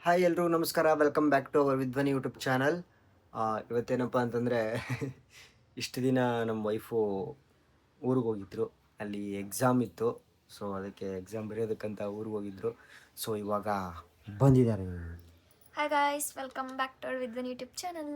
Hi ಎಲ್ರಿಗೂ ನಮಸ್ಕಾರ, welcome back to our Vidhwani YouTube channel. ಇವತ್ತೇನಪ್ಪ ಅಂತಂದರೆ ಇಷ್ಟು ದಿನ ನಮ್ಮ ವೈಫು ಊರಿಗೆ ಹೋಗಿದ್ರು, ಅಲ್ಲಿ ಎಕ್ಸಾಮ್ ಇತ್ತು. ಸೊ ಅದಕ್ಕೆ ಎಕ್ಸಾಮ್ ಬರೆಯೋದಕ್ಕಂತ ಊರಿಗೆ ಹೋಗಿದ್ರು. ಸೊ ಇವಾಗ ಬಂದಿದ್ದಾರೆ. Hi guys, welcome back to our Vidwan YouTube channel.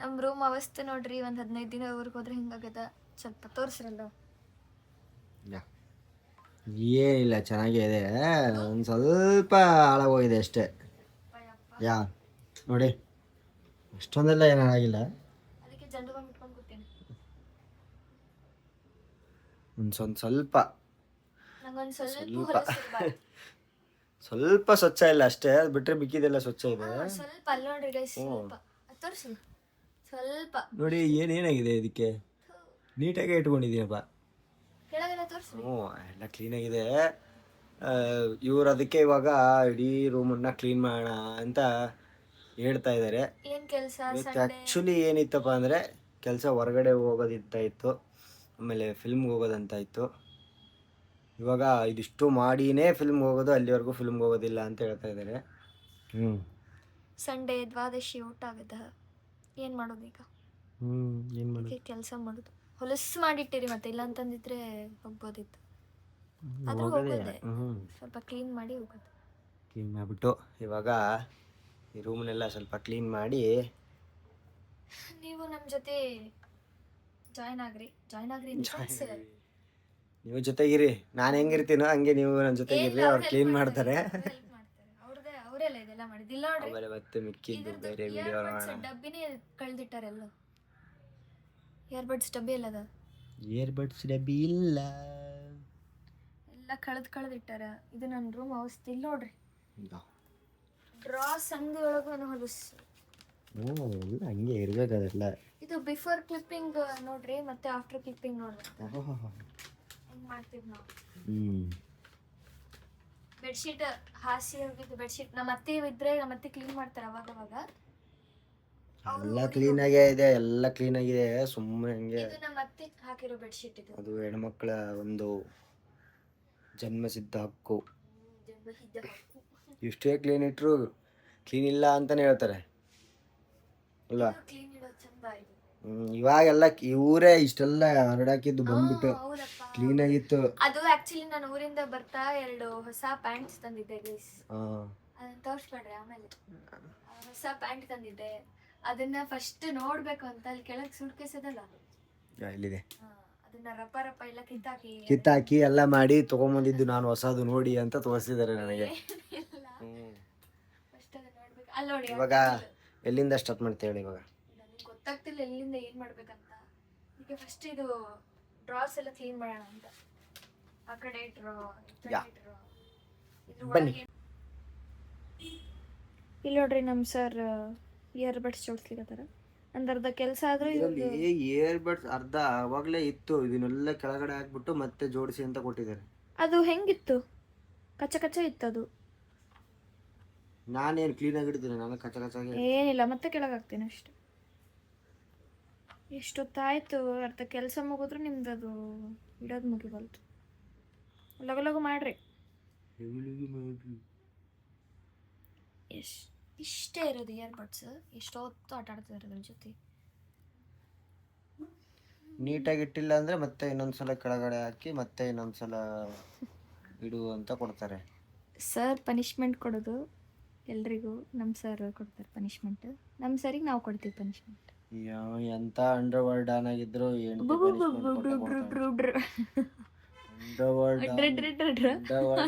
ನಮ್ಮ ರೂಮ್ ಅವಸ್ಥೆ ನೋಡ್ರಿ, ಒಂದು 15 ದಿನ ಊರಿಗೆ ಹೋದ್ರೆ ಹಿಂಗಾಗದ. ಸ್ವಲ್ಪ ತೋರಿಸ್ರಲ್ಲ. ಏನಿಲ್ಲ, ಚೆನ್ನಾಗೇ ಇದೆ, ಒಂದು ಸ್ವಲ್ಪ ಹಾಳಾಗೋಗಿದೆ ಅಷ್ಟೇ. ಯಾ ನೋಡಿ, ಅಷ್ಟೊಂದೆಲ್ಲ ಏನಾಗಿಲ್ಲ. ಅದಕ್ಕೆ ಜಂಡು ಬಾಂಬ್ ಇಟ್ಕೊಂಡು ಕೂತೀನಿ. ಒಂದು ಸ್ವಲ್ಪ ನಂಗೊಂದು ಸ್ವಲ್ಪ ಸ್ವಲ್ಪ ಸ್ವಚ್ಛ ಇಲ್ಲ ಅಷ್ಟೇ, ಅದು ಬಿಟ್ಟರೆ ಮಿಕ್ಕಿದೆಲ್ಲ ಸ್ವಚ್ಛ ಇದೆ. ಸ್ವಲ್ಪ ಅಲ್ಲಿ ನೋಡ್ರಿ ಗೈಸ್, ಸ್ವಲ್ಪ ತೋರಿಸಿ. ಸ್ವಲ್ಪ ನೋಡಿ ಏನಾಗಿದೆ, ಇದಕ್ಕೆ ನೀಟಾಗೆ ಇಟ್ಕೊಂಡಿದ್ದೀನಪ್ಪ. ಕೆಳಗೆಲ್ಲ ತೋರಿಸಿ. ಎಲ್ಲ ಕ್ಲೀನಾಗಿದೆ. ಇವ್ರು ಅದಕ್ಕೆ ಇವಾಗ ಇಡೀ ರೂಮನ್ನ ಕ್ಲೀನ್ ಮಾಡೋಣ ಅಂತ ಹೇಳ್ತಾ ಇದ್ದಾರೆ. ಏನು ಕೆಲಸ? ಆ್ಯಕ್ಚುಲಿ ಏನಿತ್ತಪ್ಪ ಅಂದರೆ, ಕೆಲಸ ಹೊರಗಡೆ ಹೋಗೋದಿತ್ತು, ಆಮೇಲೆ ಫಿಲ್ಮ್ಗೆ ಹೋಗೋದಂತ ಇತ್ತು. ಇವಾಗ ಇದಿಷ್ಟು ಮಾಡಿನೇ ಫಿಲ್ಮ್ಗೆ ಹೋಗೋದು, ಅಲ್ಲಿವರೆಗೂ ಫಿಲ್ಮ್ಗೆ ಹೋಗೋದಿಲ್ಲ ಅಂತ ಹೇಳ್ತಾ ಇದ್ದಾರೆ. ಸಂಡೇ ದ್ವಾದಶಿ ಊಟ ಆಗದ, ಏನು ಮಾಡೋದು ಈಗ? ಏನು ಮಾಡೋದು? ಕೆಲಸ ಮಾಡೋದು, ಹೊಲಸು ಮಾಡಿಟ್ಟಿರಿ, ಮತ್ತೆ ಇಲ್ಲ ಅಂತಂದಿದ್ರೆ ಹೋಗ್ಬೋದಿತ್ತು. ಆದ್ರೂ ಹೋಗೋದೆ, ಸ್ವಲ್ಪ ಕ್ಲೀನ್ ಮಾಡಿ ಹೋಗೋದು. ಕ್ಲೀನ್ ಮಾಡಿಬಿಟ್ಟು ಇವಾಗ ಈ ರೂಮ್ನೆಲ್ಲ ಸ್ವಲ್ಪ ಕ್ಲೀನ್ ಮಾಡಿ ನೀವು ನಮ್ಮ ಜೊತೆ ಜಾಯ್ನ್ ಆಗ್ರಿ. ನೀವು ಜೊತೆಗಿರಿ, ನಾನು ಹೆಂಗಿರ್ತೀನೋ ಹಂಗೆ ನೀವು ನನ್ನ ಜೊತೆಗಿರಿ. ಅವ್ರು ಕ್ಲೀನ್ ಮಾಡ್ತಾರೆ. ಅವರೆಲ್ಲ ಇದೆಲ್ಲ ಮಾಡಿದ್ದಿಲ್ಲ ನೋಡ್ರಿ. ಆಮೇಲೆ ಮತ್ತೆ ಮಿಕ್ಕಿದ್ದು ಬೇರೆ ವಿಡಿಯೋ ಡಬ್ಬಿನೇ ಕಳ್ದಿಟ್ಟಾರೆಲ್ಲ. ಇಯರ್ಬಡ್ಸ್ ಡಬ್ಬಿ ಎಲ್ಲದ? ಇಯರ್ಬಡ್ಸ್ ಡಬ್ಬಿ ಇಲ್ಲ, ಎಲ್ಲ ಕಳೆದಿಟ್ಟಾರ. ಇದು ನನ್ನ ರೂಮ್ ಅವಸ್ಥೆ ಇಲ್ಲಿ ನೋಡ್ರಿ. ಡ್ರಾ ಸಂಧಿ ಒಳಗೂ ಹೊಲಸು. ಎಲ್ಲ ಹಂಗೆ ಇರ್ಬೇಕು ಅದೆಲ್ಲ. ಇದು ಬಿಫೋರ್ ಕ್ಲಿಪ್ಪಿಂಗ್ ನೋಡ್ರಿ, ಮತ್ತೆ ಆಫ್ಟರ್ ಕ್ಲಿಪ್ಪಿಂಗ್ ನೋಡ್ರಿ. ಹೆಂಗ್ ಮಾಡ್ತೀವಿ ನಾವು. ಬೆಡ್ಶೀಟ್ ಹಾಸಿ ಹೋಗಿದ್ದು ಬೆಡ್ಶೀಟ್ ನಮ್ಮ ಅತ್ತೆ ಇದ್ರೆ ನಮ್ಮ ಅತ್ತೆ ಕ್ಲೀನ್ ಮಾಡ್ತಾರೆ ಅವಾಗ. ಎಲ್ಲ ಕ್ಲೀನಾಗೇ ಇದೆ, ಎಲ್ಲ ಕ್ಲೀನಾಗಿದೆ. ಸುಮ್ಮನೆ ಹಂಗೆ ಇದು ನಮ್ಮ ಅತ್ತೆ ಹಾಕಿರೋ ಬೆಡ್ಶೀಟ್. ಇದು ಅದು ಹೆಣ್ಮಕ್ಳ ಒಂದು ಜನ್ಮಸಿದ್ಧ ಹಕ್ಕು. ಎಷ್ಟೇ ಕ್ಲೀನ್ ಇಟ್ಟರು ಕ್ಲೀನ್ ಇಲ್ಲ ಅಂತಾನೆ ಹೇಳ್ತಾರೆ ಅಲ್ಲ. ಕ್ಲೀನ್ ಇಡೋದು ಚಂದ ಇದು. ಇವಾಗೆಲ್ಲ ಇವರೇ ಇಷ್ಟೆಲ್ಲ ಹರಡಾಕಿದ್ದು ಬಂದ್ಬಿಟ್ಟು ಕ್ಲೀನ್ ಆಗಿತ್ತು. ಅದು ಆಕ್ಚುಲಿ ನಾನು ಊರಿಂದ ಬರ್ತಾ 2 ಹೊಸ ಪ್ಯಾಂಟ್ಸ್ ತಂದಿದ್ದೆ ಗೈಸ್. ಅದನ್ನ ತೋರಿಸ್ಬೇಡ್ರಿ ಆಮೇಲೆ. ಹೊಸ ಪ್ಯಾಂಟ್ ತಂದಿದ್ದೆ, ಅದನ್ನ ಫಸ್ಟ್ ನೋಡ್ಬೇಕು ಅಂತ ಅಲ್ಲಿ ಕೆಳಗೆ ಸೂಟ್ ಕೇಸ್ ಇದಲ್ಲ, ಇಲ್ಲಿದೆ. ಅದನ್ನ ರಪ್ಪ ಎಲ್ಲ ಕಿತ್ತಾಕಿ ಎಲ್ಲ ಮಾಡಿ ತಗೊಂಬಂದಿದ್ದು ನಾನು, ಹೊಸದು ನೋಡಿ ಅಂತ ತೋರಿಸಿದ್ದಾರೆ ನನಗೆ. ಫಸ್ಟ್ ಅದನ್ನ ನೋಡ್ಬೇಕು. ಅಲ್ಲಿ ನೋಡಿ, ಇವಾಗ ಎಲ್ಲಿಂದ ಸ್ಟಾರ್ಟ್ ಮಾಡ್ತೇವೆ ಇವಾಗ? ನನಗೆ ಗೊತ್ತಾಗ್ತಿಲ್ಲ ಎಲ್ಲಿಂದ ಏನ್ ಮಾಡ್ಬೇಕಂತ. ಈಗ ಫಸ್ಟ್ ಇದು ಡ್ರಾಸ್ ಎಲ್ಲ ಕ್ಲೀನ್ ಮಾಡೋಣ ಅಂತ. ಆ ಕಡೆ ಬನ್ನಿ. ಇಲ್ಲಿ ನೋಡ್ರಿ, ನಮ್ಮ ಸರ್ ಇಯರ್ಬಡ್ಸ್ ಜೋಡಿಸ್ಲಿಕ್ಕತ್ತಾರ. ಅರ್ಧ ಕೆಲಸ ಆದ್ರೂ ಇಯರ್ಬಡ್ಸ್ ಅರ್ಧ ಅವಾಗಲೇ ಇತ್ತು, ಇದನ್ನೆಲ್ಲ ಕೆಳಗಡೆ ಹಾಕ್ಬಿಟ್ಟು ಮತ್ತೆ ಜೋಡಿಸಿ ಅಂತ ಕೊಟ್ಟಿದ್ದಾರೆ. ಅದು ಹೆಂಗಿತ್ತು? ಕಚ್ಚ ಇತ್ತು ಅದು. ನಾನೇನು ಕ್ಲೀನಾಗಿ ಇಡ್ತೀನಿ, ನಾನು ಕಚ್ಚ ಏನಿಲ್ಲ, ಮತ್ತೆ ಕೆಳಗೆ ಹಾಕ್ತೀನಿ ಅಷ್ಟೆ. ಎಷ್ಟೊತ್ತಾಯ್ತು, ಅರ್ಧ ಕೆಲಸ ಮುಗಿದ್ರು ನಿಮ್ದು ಅದು ಇಡೋದು ಮುಗಿಬಲ್ತು. ಲಗು ಮಾಡ್ರಿ. ಇಷ್ಟೇ ಇರೋದು ಇಯರ್ಬಡ್ಸ್. ಎಷ್ಟೊತ್ತು ಆಟ ಆಡ್ತಿದ್ದಾರೆ ಅದ್ರ ಜೊತೆ. ನೀಟಾಗಿ ಇಟ್ಟಿಲ್ಲ ಅಂದರೆ ಮತ್ತೆ ಇನ್ನೊಂದ್ಸಲ ಕೆಳಗಡೆ ಹಾಕಿ ಮತ್ತೆ ಇನ್ನೊಂದ್ಸಲ ಇಡು ಅಂತ ಕೊಡ್ತಾರೆ. ಸರ್ ಪನಿಷ್ಮೆಂಟ್ ಕೊಡೋದು ಎಲ್ರಿಗೂ. ನಮ್ಮ ಸರ್ ಕೊಡ್ತಾರೆ ಪನಿಷ್ಮೆಂಟ್, ನಮ್ಮ ಸರಿಗೆ ನಾವು ಕೊಡ್ತೀವಿ ಪನಿಷ್ಮೆಂಟ್. ಎಂತ ಅಂಡರ್ ವರ್ಲ್ಡ್ ಡಾನ್ ಆಗಿದ್ರು,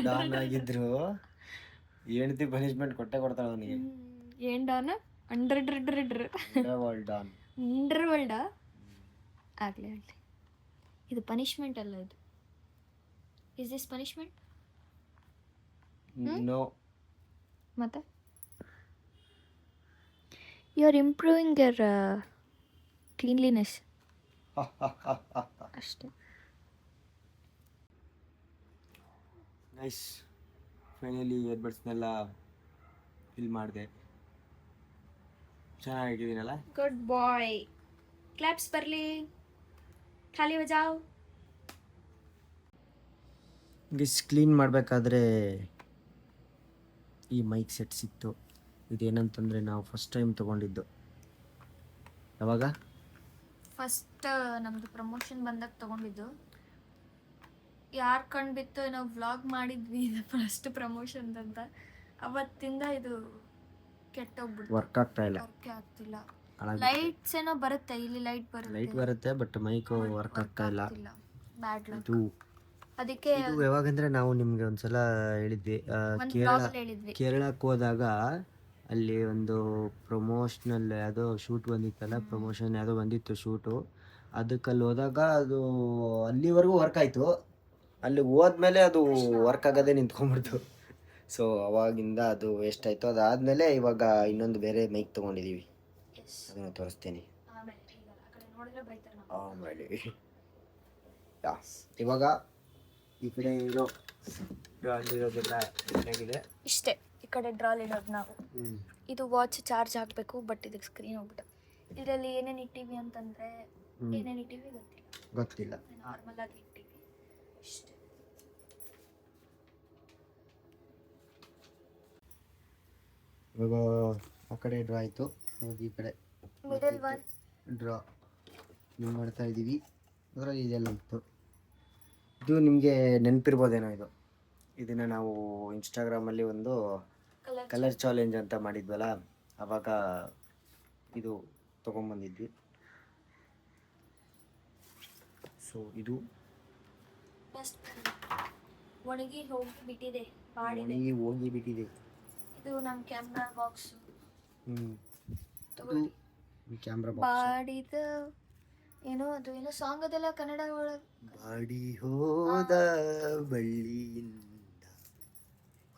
ಡಾನ್ ಆಗಿದ್ರು ಹೆಂಡತಿ ಪನಿಷ್ಮೆಂಟ್ ಕೊಟ್ಟೆ ಕೊಡ್ತಾಳೆ ಅವನಿಗೆ. ಏನ್ ಡಾನ್? Under don. ಅಂಡರ್ ವರ್ಲ್ಡಾ? ಆಗ್ಲಿ. ಇದು ಪನಿಷ್ಮೆಂಟ್ ಅಲ್ಲ, ಇದು ಇಸ್ ದಿಸ್ ಪನಿಷ್ಮೆಂಟ್? ನೋ. ಮತ್ತೆ you are improving your cleanliness ಅಷ್ಟೇ. ನೈಸ್. ಫೈನಲಿ ಇಯರ್ಬಡ್ಸ್ನೆಲ್ಲ ಫಿಲ್ ಮಾಡಿದೆ. ಚೆನ್ನಾಗಿದ್ದೀನಲ್ಲ? ಗುಡ್ ಬಾಯ್. ಕ್ಲಾಪ್ಸ್ ಬರಲಿ. ಖಾಲಿ ಬಜಾವ್. ಗಿಸ್ ಕ್ಲೀನ್ ಮಾಡಬೇಕಾದ್ರೆ ಈ ಮೈಕ್ ಸೆಟ್ ಸಿಕ್ತು. ಇದೇನಂತಂದರೆ ನಾವು ಫಸ್ಟ್ ಟೈಮ್ ತೊಗೊಂಡಿದ್ದು. ಯಾವಾಗ? ಫಸ್ಟ್ ನಮ್ಮದು ಪ್ರಮೋಷನ್ ಬಂದಾಗ ತೊಗೊಂಡಿದ್ದು. ಯಾರು ಕಣ್ಣು ಬಿತ್ತು ನಾವು ವ್ಲಾಗ್ ಮಾಡಿದ್ವಿ ಇದು ಫಸ್ಟ್ ಪ್ರಮೋಷನ್ ಅಂತ, ಅವತ್ತಿಂದ ಇದು ಕೆಟ್ಟೋಗ್ಬಿಡ್ತು. ವರ್ಕ್ ಆಗ್ತಾ ಇಲ್ಲ, ವರ್ಕೇ ಆಗ್ತಿಲ್ಲ. ಲೈಟ್ಸ್ ಏನೋ ಬರುತ್ತೆ, ಇಲ್ಲಿ ಲೈಟ್ ಬರುತ್ತೆ ಬಟ್ ಮೈಕು ವರ್ಕ್ ಆಗ್ತಾ ಇಲ್ಲ. Bad luck. ಇದು ಅದಕ್ಕೆ ಇದು ಯಾವಾಗಂದ್ರೆ ನಾವು ನಿಮ್ಗೆ ಒಂದ್ಸಲ ಹೇಳಿದ್ವಿ, ಹೇಳಿದ್ವಿ ಕೇರಳಕ್ಕೆ ಹೋದಾಗ ಅಲ್ಲಿ ಒಂದು ಪ್ರಮೋಷನಲ್ ಯಾವುದೋ ಶೂಟ್ ಬಂದಿತ್ತಲ್ಲ, ಪ್ರಮೋಷನ್ ಯಾವುದೋ ಬಂದಿತ್ತು ಶೂಟು. ಅದಕ್ಕೆ ಅಲ್ಲಿ ಹೋದಾಗ ಅದು ಅಲ್ಲಿವರೆಗೂ ವರ್ಕ್ ಆಯಿತು, ಅಲ್ಲಿ ಹೋದ್ಮೇಲೆ ಅದು ವರ್ಕ್ ಆಗೋದೇ ನಿಂತ್ಕೊಂಡ್ಬಿಡ್ತು. ಸೊ ಅವಾಗಿಂದ ಅದು ವೇಸ್ಟ್ ಆಯಿತು. ಅದಾದಮೇಲೆ ಇವಾಗ ಇನ್ನೊಂದು ಬೇರೆ ಮೈಕ್ ತೊಗೊಂಡಿದ್ದೀವಿ, ಅದನ್ನು ತೋರಿಸ್ತೀನಿ ಆಮೇಲೆ. ಇವಾಗ ಈ ಕಡೆ ಇರೋದೆಲ್ಲ ಚೆನ್ನಾಗಿದೆ. ಇಷ್ಟೇ ಈ ಕಡೆ ಡ್ರಾಲ್ ಇಡೋದು ನಾವು. ಇದು ವಾಚ್ ಚಾರ್ಜ್ ಹಾಕಬೇಕು, ಬಟ್ ಇದಕ್ಕೆ ಸ್ಕ್ರೀನ್ ಹೋಗ್ಬಿಟ್ಟು. ಇದರಲ್ಲಿ ಏನೇನು ಇಟ್ಟಿವಿ ಅಂತಂದರೆ ಏನೇನು ಇಟ್ಟಿವಿ ಗೊತ್ತಿಲ್ಲ, ನಾರ್ಮಲ್ ಆಗಿ ಇಟ್ಟಿವಿ ಇಷ್ಟೇ. ಇವಾಗ ಆ ಕಡೆ ಡ್ರಾ ಆಯಿತು, ಈ ಕಡೆ ಮಿಡಲ್ ಒನ್ ಡ್ರಾ ಹಿಂಗೆ ಮಾಡ್ತಾ ಇದ್ದೀವಿ. ಅದರಲ್ಲಿ ಇದೆಲ್ಲ ಇತ್ತು. ಇದು ನಿಮಗೆ ನೆನಪಿರ್ಬೋದೇನೋ, ಇದನ್ನು ನಾವು ಇನ್ಸ್ಟಾಗ್ರಾಮಲ್ಲಿ ಒಂದು ಕಲರ್ ಚಾಲೆಂಜ್ ಅಂತ ಮಾಡಿದ್ವಲ್ಲ, ಆವಾಗ ಇದು ತೊಗೊಂಬಂದಿದ್ವಿ. ಸೊ ಇದು ಒಣಗಿ ಹೋಗಿಬಿಟ್ಟಿದೆ. ಇದು ನಮ್ಮ ಕ್ಯಾಮ್ರಾ ಬಾಕ್ಸ್. ಕ್ಯಾಮ್ರಾ ಬಾಡಿದ ಏನೋ ಅದು ಏನೋ ಸಾಂಗ್ ಅದೆಲ್ಲ ಕನ್ನಡ ಒಳಗೆ. ಬಾಡಿ ಹೋದ ಬಳ್ಳಿಯಿಂದ,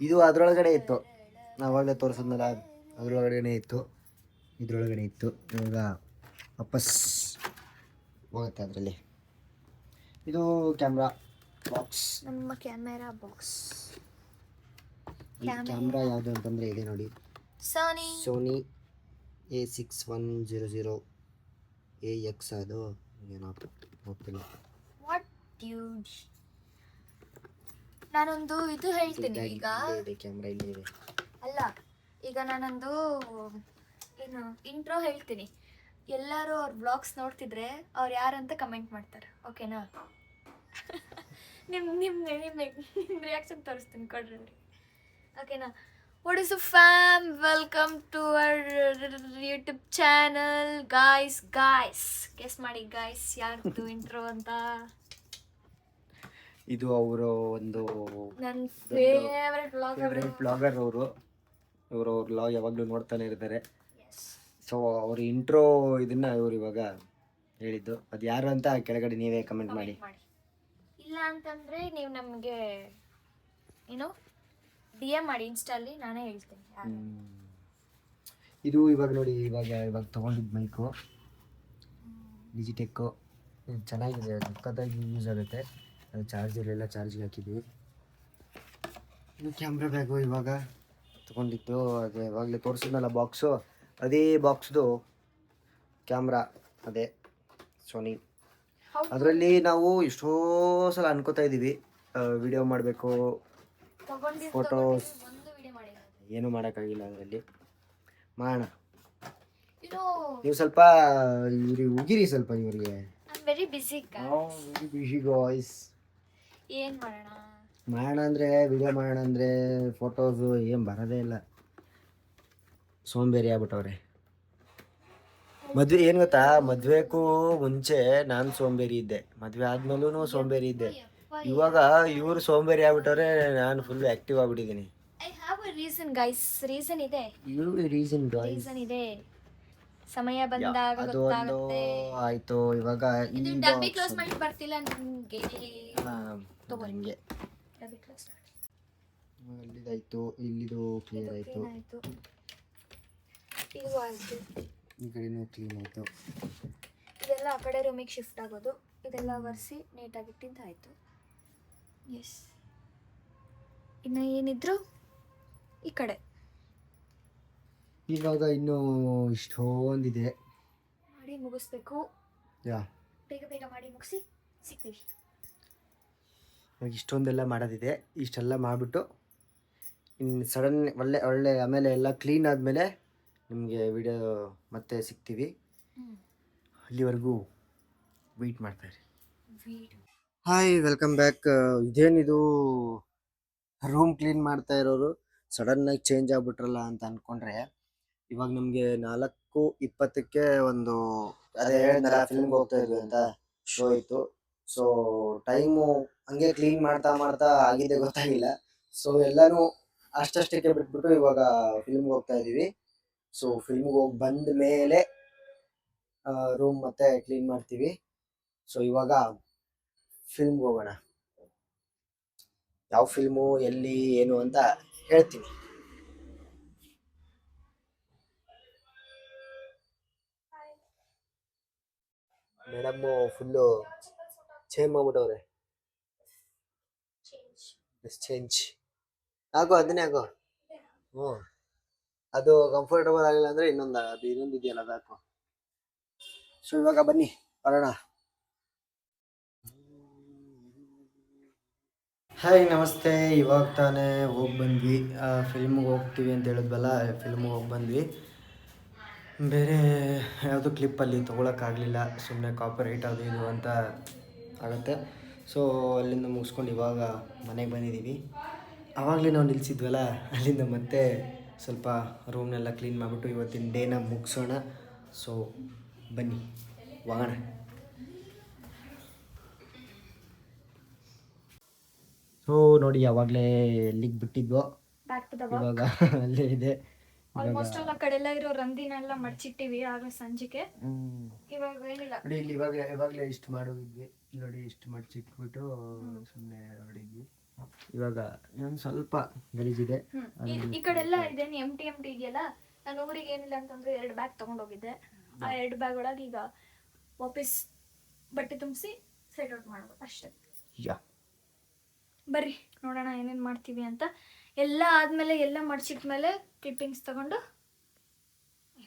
ಇದು ಅದರೊಳಗಡೆ ಇತ್ತು, ನಾವಾಗಲೇ ತೋರಿಸಿದ್ನಲ್ಲ ಅದರೊಳಗಡೆ ಇತ್ತು, ಇದ್ರೊಳಗಡೆ ಇತ್ತು. ಇವಾಗ ವಾಪಸ್ ಹೋಗುತ್ತೆ ಅದರಲ್ಲಿ. ಇದು ಕ್ಯಾಮ್ರಾ ಬಾಕ್ಸ್, ನಮ್ಮ ಕ್ಯಾಮೆರಾ ಬಾಕ್ಸ್. ಕ್ಯಾಮ್ರಾ ಯಾವುದು ಅಂತಂದರೆ ಇದೆ ನೋಡಿ, ಸೋನಿ A6100 AX. ಅದು ಏನೋ ಗೊತ್ತಿಲ್ಲ. ನಾನೊಂದು ಇದು ಹೇಳ್ತೀನಿ ಈಗ. ಕ್ಯಾಮ್ರಾ ಇಲ್ಲಿ ಇದೆ. ಅಲ್ಲ, ಈಗ ನಾನೊಂದು ಏನು ಇಂಟ್ರೋ ಹೇಳ್ತೀನಿ. ಎಲ್ಲರೂ ಅವ್ರ ಬ್ಲಾಗ್ಸ್ ನೋಡ್ತಿದ್ರೆ ಅವ್ರು ಯಾರಂತ ಕಮೆಂಟ್ ಮಾಡ್ತಾರೆ, ಓಕೆನಾ? ನಿಮ್ಮ ರಿಯಾಕ್ಷನ್ ತೋರಿಸ್ತೀನಿ, ಕೊಡ್ರಿ ಅವ್ರಿಗೆ, ಓಕೆನಾ? What is up fam, welcome to our YouTube channel. guys guess ಮಾಡಿ guys ಯಾರ್ದು ಇಂಟ್ರೋ ಅಂತ. ಇದು ಅವರು ಒಂದು ನನ್ನ ಫೇವರೆಟ್ ಬ್ಲಾಗರ್ ಅವರು ವ್ಲಾಗ್ ಯಾವಾಗಲೂ ನೋಡ್ತಾನೆ ಇರ್ತಾರೆ. ಸೊ ಅವ್ರ ಇಂಟ್ರೋ ಇದನ್ನ ಇವರು ಇವಾಗ ಹೇಳಿದ್ದು, ಅದು ಯಾರು ಅಂತ ಕೆಳಗಡೆ ನೀವೇ ಕಮೆಂಟ್ ಮಾಡಿ. ಇಲ್ಲ ಅಂತಂದ್ರೆ ನೀವು ನಮಗೆ ಏನೋ DM ಮಾಡಿ ಇನ್ಸ್ಟಾಲ್ಲಿ, ನಾನೇ ಹೇಳ್ತೀನಿ. ಇದು ಇವಾಗ ನೋಡಿ, ಇವಾಗ ತೊಗೊಂಡಿದ್ದು ಮೈಕು ಡಿಜಿಟೆಕ್ಕು. ಇದು ಚೆನ್ನಾಗಿದೆ, ಸಕ್ಕತ್ತಾಗಿ ಯೂಸ್ ಆಗುತ್ತೆ. ಅದು ಚಾರ್ಜರೆಲ್ಲ ಚಾರ್ಜ್ಗೆ ಹಾಕಿದ್ವಿ. ಇದು ಕ್ಯಾಮ್ರಾ ಬ್ಯಾಗು ಇವಾಗ ತೊಗೊಂಡಿದ್ದು, ಅದೇ ಇವಾಗಲೇ ತೋರಿಸಿದ್ನಲ್ಲ ಬಾಕ್ಸು, ಅದೇ ಬಾಕ್ಸ್ದು ಕ್ಯಾಮ್ರಾ, ಅದೇ ಸೋನಿ. ಅದರಲ್ಲಿ ನಾವು ಎಷ್ಟೋ ಸಲ ಅನ್ಕೋತಾ ಇದ್ದೀವಿ ವಿಡಿಯೋ ಮಾಡಬೇಕು, ಫೋಟೋಸ್, ಏನೂ ಮಾಡೋಕ್ಕಾಗಿಲ್ಲ. ಅದರಲ್ಲಿ ಮಾಡೋಣ. ನೀವು ಸ್ವಲ್ಪ ಇವ್ರಿಗೆ ಉಗಿರಿ, ಸ್ವಲ್ಪ ಇವ್ರಿಗೆ. Very busy guys. ಏನು ಮಾಡೋಣ ಅಂದರೆ ವಿಡಿಯೋ ಮಾಡೋಣ ಅಂದರೆ ಫೋಟೋಸು ಏನು ಬರೋದೇ ಇಲ್ಲ, ಸೋಂಬೇರಿ ಆಗ್ಬಿಟ್ಟವ್ರೆ. ಮದುವೆ ಏನು ಗೊತ್ತಾ, ಮದುವೆಗೂ ಮುಂಚೆ ನಾನು ಸೋಂಬೇರಿ ಇದ್ದೆ, ಮದುವೆ ಆದ್ಮೇಲೂ ಸೋಂಬೇರಿ ಇದ್ದೆ. ಇವಾಗ ಇವರು ಸೋಂಬೇರಿ ಆಗ್ಬಿಟ್ಟವ್ರೆ, ನಾನು ಫುಲ್ ಆಕ್ಟಿವ್ ಆಗ್ಬಿಟ್ಟಿದ್ದೀನಿ. I have a reason guys. Reason ಇದೆ, ರೀಸನ್ ಇದೆ. ಸಮಯ ಬಂದಾಗ ಗೊತ್ತಾಗುತ್ತೆ. ಆಯ್ತು, ಇವಾಗ ಇದು ಡಬ್ಬಿ ಕ್ಲೋಸ್ ಮಾಡಿ ಬರ್ತಿಲ್ಲ ನಿಮಗೆ. ಹಿಂಗೆ ಡಬ್ಬಿ ಕ್ಲೋಸ್ ಅಲ್ಲಿದಾಯ್ತು, ಇಲ್ಲಿದು ಕ್ಲಿಯರ್ ಆಯಿತು, ಇದು ಆಯಿತು, ಈ ಕಡೆನೂ ಕ್ಲೀನ್ ಆಯಿತು. ಇದೆಲ್ಲ ಆ ಕಡೆ ರೂಮಿಗೆ ಶಿಫ್ಟ್ ಆಗೋದು, ಇದೆಲ್ಲ ಒರೆಸಿ ನೀಟಾಗಿ ಇಟ್ಟಿದ್ದಾಯಿತು. ಎಸ್, ಇನ್ನು ಏನಿದ್ರು ಈ ಕಡೆ ಇವಾಗ ಇನ್ನೂ ಇಷ್ಟೊಂದಿದೆ ಮಾಡಿ ಮುಗಿಸ್ಬೇಕು. ಬೇಗ ಬೇಗ ಮಾಡಿ ಮುಗಿಸಿ ಸಿಗ್ತೀವಿ. ಇವಾಗ ಇಷ್ಟೊಂದೆಲ್ಲ ಮಾಡೋದಿದೆ. ಇಷ್ಟೆಲ್ಲ ಮಾಡಿಬಿಟ್ಟು ಇನ್ನು ಸಡನ್ ಒಳ್ಳೆ ಒಳ್ಳೆ ಆಮೇಲೆ ಎಲ್ಲ ಕ್ಲೀನ್ ಆದಮೇಲೆ ನಿಮಗೆ ವಿಡಿಯೋ ಮತ್ತೆ ಸಿಗ್ತೀವಿ. ಅಲ್ಲಿವರೆಗೂ ವೆಯ್ಟ್ ಮಾಡ್ತಾಯಿರಿ. Hi, welcome back. ಇದೇನಿದು ರೂಮ್ ಕ್ಲೀನ್ ಮಾಡ್ತಾ ಇರೋರು ಸಡನ್ನಾಗಿ ಚೇಂಜ್ ಆಗ್ಬಿಟ್ರಲ್ಲ ಅಂತ ಅಂದ್ಕೊಂಡ್ರೆ, ಇವಾಗ ನಮಗೆ 4:20ಕ್ಕೆ ಒಂದು ಅದೇ ಹೇಳಿದ್ನಲ್ಲ ಫಿಲ್ಮ್ಗೆ ಹೋಗ್ತಾ ಇದ್ವಿ ಅಂತ ಶೋ ಇತ್ತು. ಸೊ ಟೈಮು ಹಂಗೆ ಕ್ಲೀನ್ ಮಾಡ್ತಾ ಮಾಡ್ತಾ ಆಗಿದೆ ಗೊತ್ತಾಗಿಲ್ಲ. ಸೊ ಎಲ್ಲನೂ ಅಷ್ಟಷ್ಟಕ್ಕೆ ಬಿಟ್ಬಿಟ್ಟು ಇವಾಗ ಫಿಲ್ಮ್ಗೆ ಹೋಗ್ತಾ ಇದ್ದೀವಿ. ಸೊ ಫಿಲ್ಮ್ಗೆ ಹೋಗಿ ಬಂದ ಮೇಲೆ ರೂಮ್ ಮತ್ತೆ ಕ್ಲೀನ್ ಮಾಡ್ತೀವಿ. ಸೊ ಇವಾಗ ಫಿಲ್ಮ್ಗೆ ಹೋಗೋಣ. ಯಾವ ಫಿಲ್ಮು, ಎಲ್ಲಿ, ಏನು ಅಂತ ಹೇಳ್ತೀನಿ. ಮೇಡಮ್ಮು ಫುಲ್ಲು ಚೇಂಜ್ ಮಾಡ್ಬಿಟ್ಟವ್ರೆ. ಚೇಂಜ್ ಹಾಕೋ, ಅದನ್ನೇ ಹಾಕೋ. ಹ್ಞೂ, ಅದು ಕಂಫರ್ಟಬಲ್ ಆಗಿಲ್ಲ ಅಂದರೆ ಇನ್ನೊಂದು ಇದೆಯಲ್ಲ ಅದು ಹಾಕೋ. ಸೊ ಇವಾಗ ಬನ್ನಿ ಬರೋಣ. ಹಾಯ್, ನಮಸ್ತೆ. ಇವಾಗ ತಾನೇ ಹೋಗಿ ಬಂದ್ವಿ. ಫಿಲ್ಮ್ಗೆ ಹೋಗ್ತೀವಿ ಅಂತ ಹೇಳಿದ್ವಲ್ಲ, ಫಿಲ್ಮ್ಗೆ ಹೋಗಿ ಬಂದ್ವಿ. ಬೇರೆ ಯಾವುದು ಕ್ಲಿಪ್ಪಲ್ಲಿ ತೊಗೊಳಕ್ಕಾಗಲಿಲ್ಲ, ಸುಮ್ಮನೆ ಕಾಪಿರೈಟ್ ಅದು ಇದು ಅಂತ ಆಗುತ್ತೆ. ಸೊ ಅಲ್ಲಿಂದ ಮುಗಿಸ್ಕೊಂಡು ಇವಾಗ ಮನೆಗೆ ಬಂದಿದ್ದೀವಿ. ಆವಾಗಲೇ ನಾವು ನಿಲ್ಲಿಸಿದ್ವಲ್ಲ, ಅಲ್ಲಿಂದ ಮತ್ತೆ ಸ್ವಲ್ಪ ರೂಮ್ನೆಲ್ಲ ಕ್ಲೀನ್ ಮಾಡಿಬಿಟ್ಟು ಇವತ್ತಿನ ಡೇನ ಮುಗಿಸೋಣ. ಸೊ ಬನ್ನಿ ಹೋಗೋಣ. ಸೊ ನೋಡಿ, ಯಾವಾಗಲೇ ಎಲ್ಲಿಗೆ ಬಿಟ್ಟಿದ್ವೋ ಬ್ಯಾಕ್ ಟು ದ ಇವಾಗ ಅಲ್ಲೇ ಇದೆ. ಆಲ್ಮೋಸ್ಟ್ ಆ ಕಡೆ ಎಲ್ಲ ಇರೋ ರಂದಿನೆಲ್ಲ ಮಡ್ಚಿಟ್ಟಿವಿ ಆಗ ಸಂಜೆಗೆ. ಇವಾಗ ಏನಿಲ್ಲ ನೋಡಿ, ಇಲ್ಲಿ ಇವಾಗಲೇ ಇಷ್ಟು ಮಾಡೋಗಿದ್ವಿ. ನೋಡಿ, ಇಷ್ಟು ಮಡ್ಚಿಟ್ಬಿಟ್ಟು ಸುಮ್ಮನೆ ಹೊಡಿದ್ವಿ. ಇವಾಗ ಒಂದು ಸ್ವಲ್ಪ ಗಲೀಜಿದೆ. ಈ ಕಡೆ ಎಲ್ಲ ಇದೇನು ಎಂಟಿ ಇದೆಯಲ್ಲ. ನಾನು ಊರಿಗೆ ಏನಿಲ್ಲ ಅಂತಂದ್ರೆ 2 ಬ್ಯಾಗ್ ತಗೊಂಡೋಗಿದ್ದೆ. ಆ 2 ಬ್ಯಾಗ್ ಒಳಗೆ ಈಗ ವಾಪಸ್ ಬಟ್ಟೆ ತುಂಬಿಸಿ ಸೆಟ್ ಔಟ್ ಮಾಡೋದು ಅಷ್ಟೇ. ಬರ್ರಿ ನೋಡೋಣ ಏನೇನು ಮಾಡ್ತೀವಿ ಅಂತ. ಎಲ್ಲ ಆದ್ಮೇಲೆ ಎಲ್ಲ ಮಡ್ಚಿಟ್ಮೇಲೆ ಕ್ಲಿಪ್ಪಿಂಗ್ಸ್ ತಗೊಂಡು,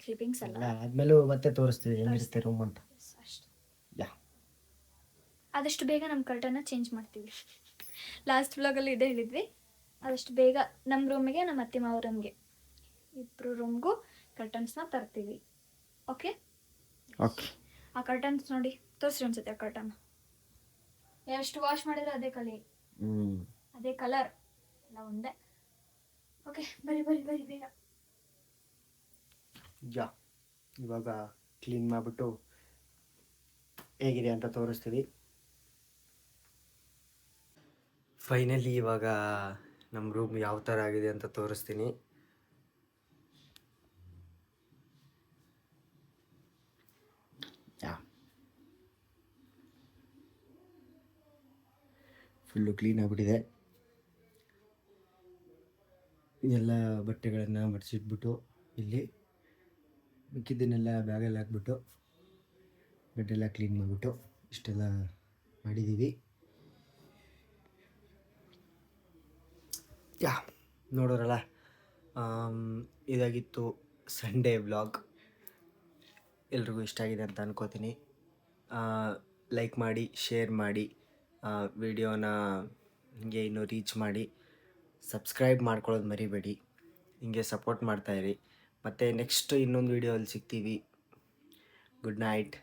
ಕ್ಲಿಪ್ಪಿಂಗ್ಸ್ ಅಲ್ಲ ಆದ್ಮೇಲೆ ಮತ್ತೆ ತೋರಿಸ್ತೀವಿ ಹೆಂಗಿರುತ್ತೆ ರೂಮ್ ಅಂತ. ಅಷ್ಟೇ. ಆದಷ್ಟು ಬೇಗ ನಮ್ಮ ಕರ್ಟನ್ನ ಚೇಂಜ್ ಮಾಡ್ತೀವಿ. ಲಾಸ್ಟ್ ವ್ಲಾಗಲ್ಲಿ ಇದೇ ಹೇಳಿದ್ವಿ. ಆದಷ್ಟು ಬೇಗ ನಮ್ಮ ರೂಮಿಗೆ, ನಮ್ಮ ಅತ್ತೆ ಮಾವ ರೂಮ್ಗೆ, ಇಬ್ಬರು ರೂಮ್ಗೂ ಕರ್ಟನ್ಸ್ನ ತರ್ತೀವಿ. ಓಕೆ. ಆ ಕರ್ಟನ್ಸ್ ನೋಡಿ ತೋರಿಸ್ರಿ ಅನ್ಸುತ್ತೆ. ಆ ಕರ್ಟನ್ ಎಷ್ಟು ವಾಶ್ ಮಾಡಿದ್ರೆ ಅದೇ ಅದೇ ಕಲರ್ ಎಲ್ಲ ಒಂದೇ. ಓಕೆ, ಬರಿ ಬೇಗ. ಇವಾಗ ಕ್ಲೀನ್ ಮಾಡಿಬಿಟ್ಟು ಹೇಗಿದೆ ಅಂತ ತೋರಿಸ್ತೀವಿ. ಫೈನಲಿ ಇವಾಗ ನಮ್ಮ ರೂಮ್ ಯಾವ ಥರ ಆಗಿದೆ ಅಂತ ತೋರಿಸ್ತೀನಿ. ಫುಲ್ಲು ಕ್ಲೀನ್ ಆಗಿಬಿಟ್ಟಿದೆ. ಎಲ್ಲ ಬಟ್ಟೆಗಳನ್ನು ಮಡಿಸಿಟ್ಬಿಟ್ಟು ಇಲ್ಲಿ ಮಿಕ್ಕಿದ್ದನ್ನೆಲ್ಲ ಬ್ಯಾಗಲ್ಲಿ ಹಾಕ್ಬಿಟ್ಟು ಬೆಡ್ಡೆಲ್ಲ ಕ್ಲೀನ್ ಮಾಡಿಬಿಟ್ಟು ಇಷ್ಟೆಲ್ಲ ಮಾಡಿದ್ದೀವಿ. ನೋಡೋರಲ್ಲ, ಇದಾಗಿತ್ತು ಸಂಡೇ ವ್ಲಾಗ್. ಎಲ್ರಿಗೂ ಇಷ್ಟ ಆಗಿದೆ ಅಂತ ಅನ್ಕೋತೀನಿ. ಲೈಕ್ ಮಾಡಿ, ಶೇರ್ ಮಾಡಿ, ವಿಡಿಯೋನ ಹಿಂಗೆ ಇನ್ನೂ ರೀಚ್ ಮಾಡಿ, ಸಬ್ಸ್ಕ್ರೈಬ್ ಮಾಡ್ಕೊಳ್ಳೋದು ಮರಿಬೇಡಿ. ಹಿಂಗೆ ಸಪೋರ್ಟ್ ಮಾಡ್ತಾಯಿರಿ. ಮತ್ತು ನೆಕ್ಸ್ಟ್ ಇನ್ನೊಂದು ವೀಡಿಯೋಲ್ಲಿ ಸಿಗ್ತೀವಿ. Good night.